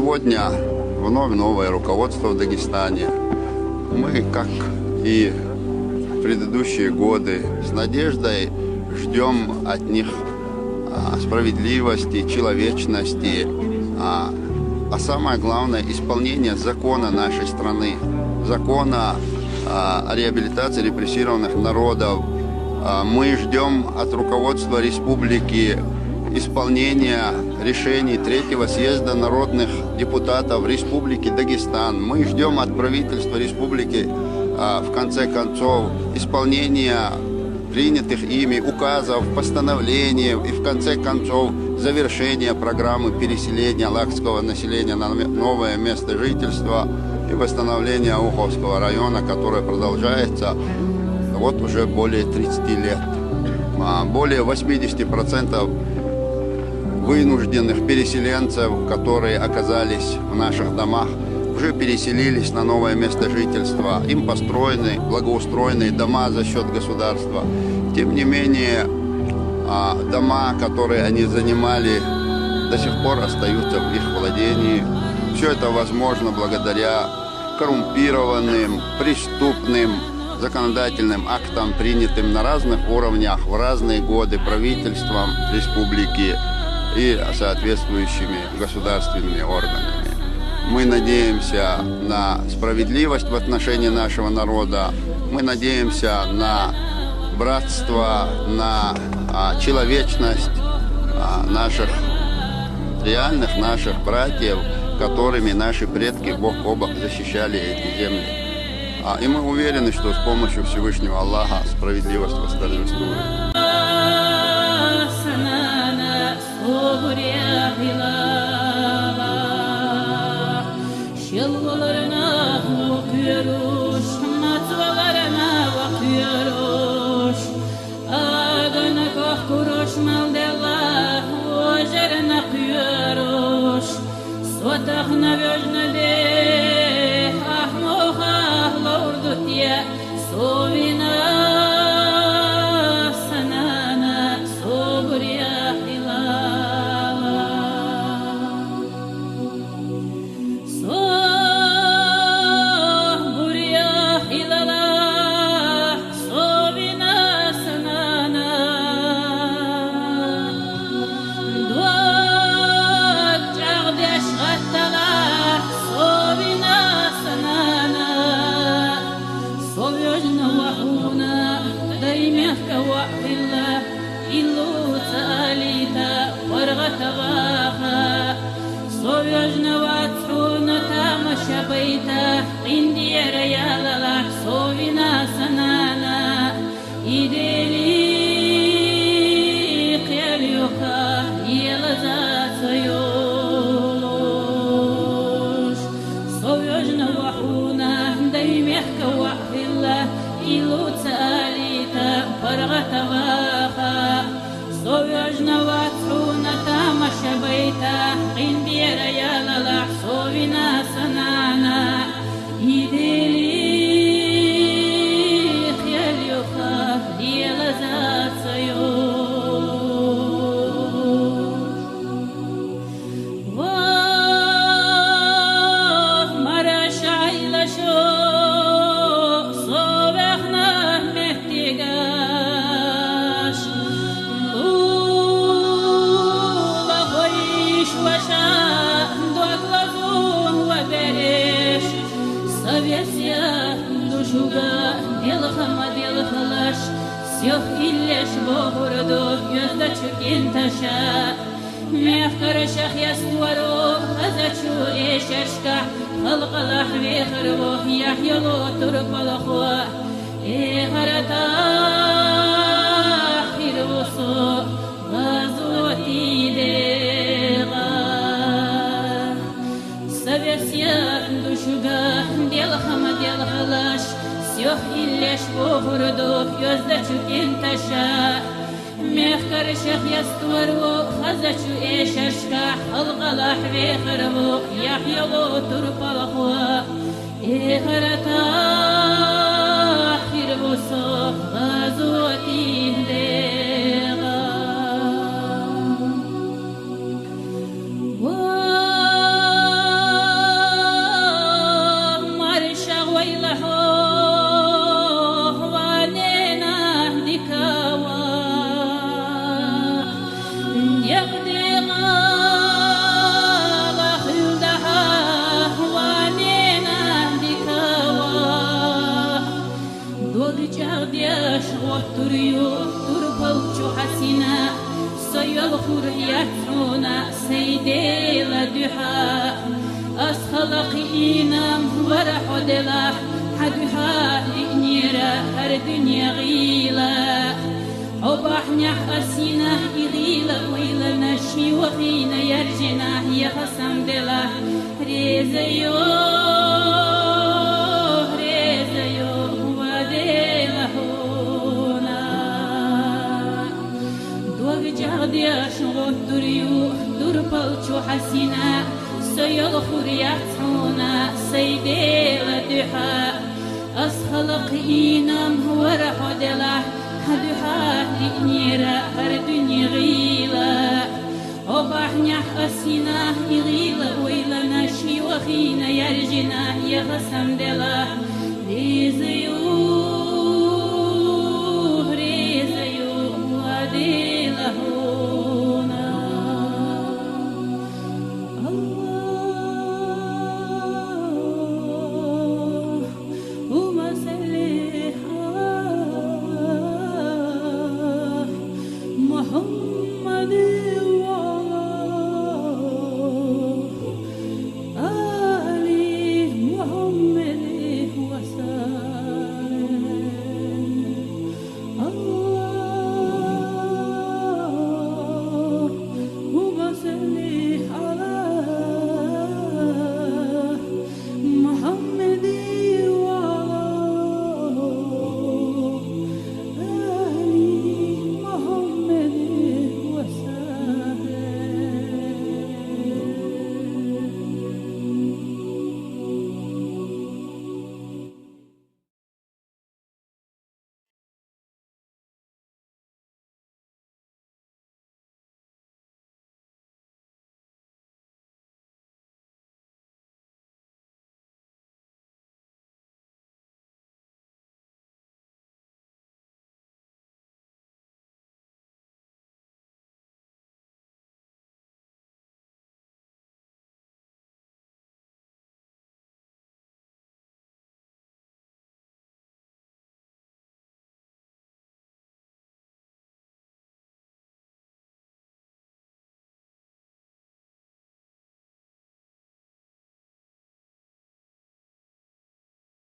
Сегодня вновь новое руководство в Дагестане. Мы, как и в предыдущие годы, с надеждой ждем от них справедливости, человечности, а самое главное — исполнение закона нашей страны, закона о реабилитации репрессированных народов. Мы ждем от руководства республики исполнения решений Третьего съезда народных депутатов Республики Дагестан. Мы ждем от правительства республики, в конце концов, исполнения принятых ими указов, постановлений и, в конце концов, завершения программы переселения лакского населения на новое место жительства и восстановления Уховского района, которое продолжается вот уже более 30 лет. Более 80% вынужденных переселенцев, которые оказались в наших домах, уже переселились на новое место жительства. Им построены благоустроенные дома за счет государства. Тем не менее, дома, которые они занимали, до сих пор остаются в их владении. Все это возможно благодаря коррумпированным, преступным законодательным актам, принятым на разных уровнях в разные годы правительством республики и соответствующими государственными органами. Мы надеемся на справедливость в отношении нашего народа, мы надеемся на братство, на человечность наших реальных наших братьев, которыми наши предки бок о бок защищали эти земли. И мы уверены, что с помощью Всевышнего Аллаха справедливость восторжествует. خلقينا ورح دلا حدها لنيرا هر دنيا غيلا وبحنا حسينا غيلا ويلا نشي وغينا يرجنا يا خسم دلا ريزيو ودلا هونا دوغ جغدي اشغل دريو در بالچو حسينا سيل خريات هونا سيدي لدحا أسخلق إينام ورح دلا هدها لنيرا هر دنيا غيلا وبحنا حسينا غيلا ويلا نشي وخينا يرجنا يغسم دلا ليزي